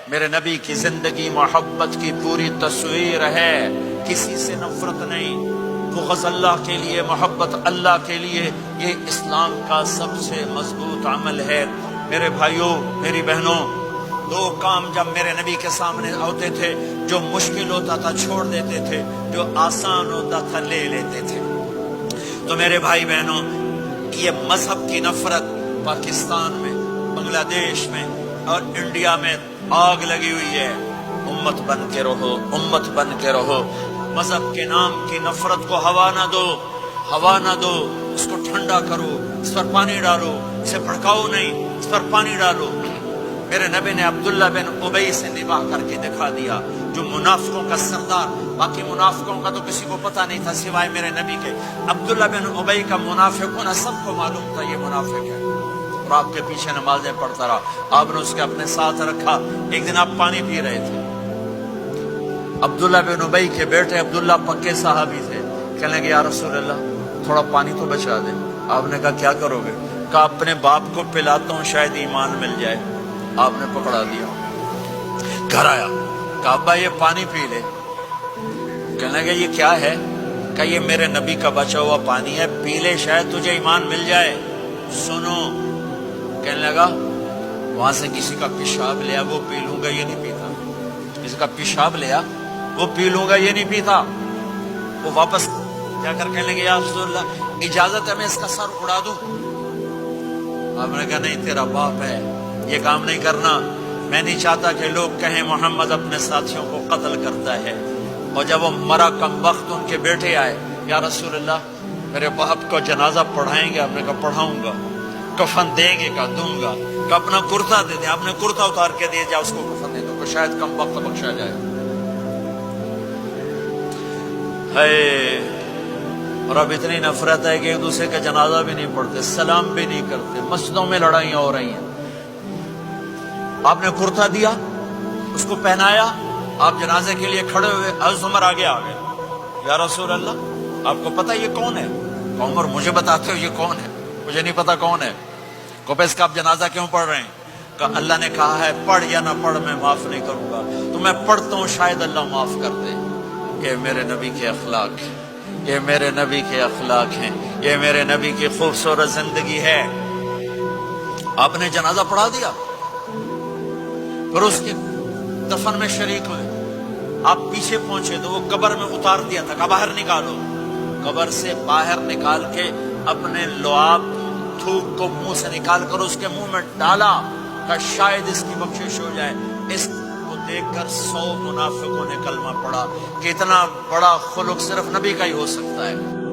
میرے نبی کی زندگی محبت کی پوری تصویر ہے، کسی سے نفرت نہیں، بغض اللہ کے لیے، محبت اللہ کے لیے، یہ اسلام کا سب سے مضبوط عمل ہے۔ میرے بھائیوں، میری بہنوں، دو کام جب میرے نبی کے سامنے ہوتے تھے، جو مشکل ہوتا تھا چھوڑ دیتے تھے، جو آسان ہوتا تھا لے لیتے تھے۔ تو میرے بھائی بہنوں، یہ مذہب کی نفرت پاکستان میں، بنگلہ دیش میں اور انڈیا میں آگ لگی ہوئی ہے۔ امت بن کے رہو، امت بن کے رہو۔ مذہب کے نام کی نفرت کو ہوا نہ دو، ہوا نہ دو، اس کو ٹھنڈا کرو، اس پر پانی ڈالو، اسے بھڑکاؤ نہیں، اس پر پانی ڈالو۔ میرے نبی نے عبداللہ بن ابی سے نباہ کر کے دکھا دیا، جو منافقوں کا سردار، باقی منافقوں کا تو کسی کو پتہ نہیں تھا سوائے میرے نبی کے۔ عبداللہ بن ابی کا منافق ہونا سب کو معلوم تھا، یہ منافق ہے، اور آپ کے پیچھے نمازیں پڑھتا رہا۔ آپ نے اس کے اپنے ساتھ رکھا۔ ایک دن آپ پانی پی رہے تھے، عبداللہ بن ابی کے بیٹے عبداللہ پکے صحابی تھے، کہنے لگے یا رسول اللہ تھوڑا پانی تو بچا دیں۔ آپ نے کہا کیا کرو گے؟ کہا اپنے باپ کو پلاتا ہوں، شاید ایمان مل جائے۔ آپ نے پکڑا دیا، گھر آیا، کہا ابا یہ پانی پی لے۔ کہنے لگے یہ کیا ہے؟ کہا یہ میرے نبی کا بچا ہوا پانی ہے، پی لے شاید تجھے ایمان مل جائے۔ سنو، کہنے لگا وہاں سے کسی کا پیشاب لیا، وہ پی لوں گا، یہ نہیں پیتا۔ کسی کا پیشاب لیا، وہ پی لوں گا، یہ نہیں پیتا۔ وہ واپس جا کر کہنے لگے یا رسول اللہ اجازت ہے میں اس کا سر اڑا دوں؟ آپ نے کہا نہیں، تیرا باپ ہے، یہ کام نہیں کرنا۔ میں نہیں چاہتا کہ لوگ کہیں محمد اپنے ساتھیوں کو قتل کرتا ہے۔ اور جب وہ مرا کم وقت، ان کے بیٹے آئے، یا رسول اللہ میرے باپ کو جنازہ پڑھائیں گے؟ آپ نے کہا پڑھاؤں گا۔ کفن دیں گے؟ کہا دوں گا۔ کہ اپنا کرتا دے دیں۔ آپ نے کرتا اتار کے دے جا، اس کو کفن دے دو کہ شاید کم وقت بخشا جائے۔ اور اب اتنی نفرت ہے کہ ایک دوسرے کا جنازہ بھی نہیں پڑھتے، سلام بھی نہیں کرتے، مسجدوں میں لڑائیاں ہو رہی ہیں۔ آپ نے کرتا دیا، اس کو پہنایا، آپ جنازے کے لیے کھڑے ہوئے، حضرت عمر آگے آ گئے، یا رسول اللہ آپ کو پتہ یہ کون ہے؟ عمر مجھے بتاتے ہو یہ کون ہے؟ مجھے نہیں پتا کون ہے۔ کو اس کا آپ جنازہ کیوں پڑھ رہے ہیں؟ کہ اللہ نے کہا ہے پڑھ یا نہ پڑھ میں معاف نہیں کروں گا، تو میں پڑھتا ہوں شاید اللہ معاف کر دے۔ یہ میرے نبی کے اخلاق ہیں، یہ میرے نبی کے اخلاق ہیں، یہ میرے نبی کی خوبصورت زندگی ہے۔ آپ نے جنازہ پڑھا دیا، پھر اس کے دفن میں شریک ہوئے۔ آپ پیچھے پہنچے تو وہ قبر میں اتار دیا تھا، کہا باہر نکالو۔ قبر سے باہر نکال کے اپنے لعاب تھوک کو منہ سے نکال کر اس کے منہ میں ڈالا کہ شاید اس کی بخشش ہو جائے۔ اس کو دیکھ کر 100 منافقوں نے کلمہ پڑھا کہ اتنا بڑا خلق صرف نبی کا ہی ہو سکتا ہے۔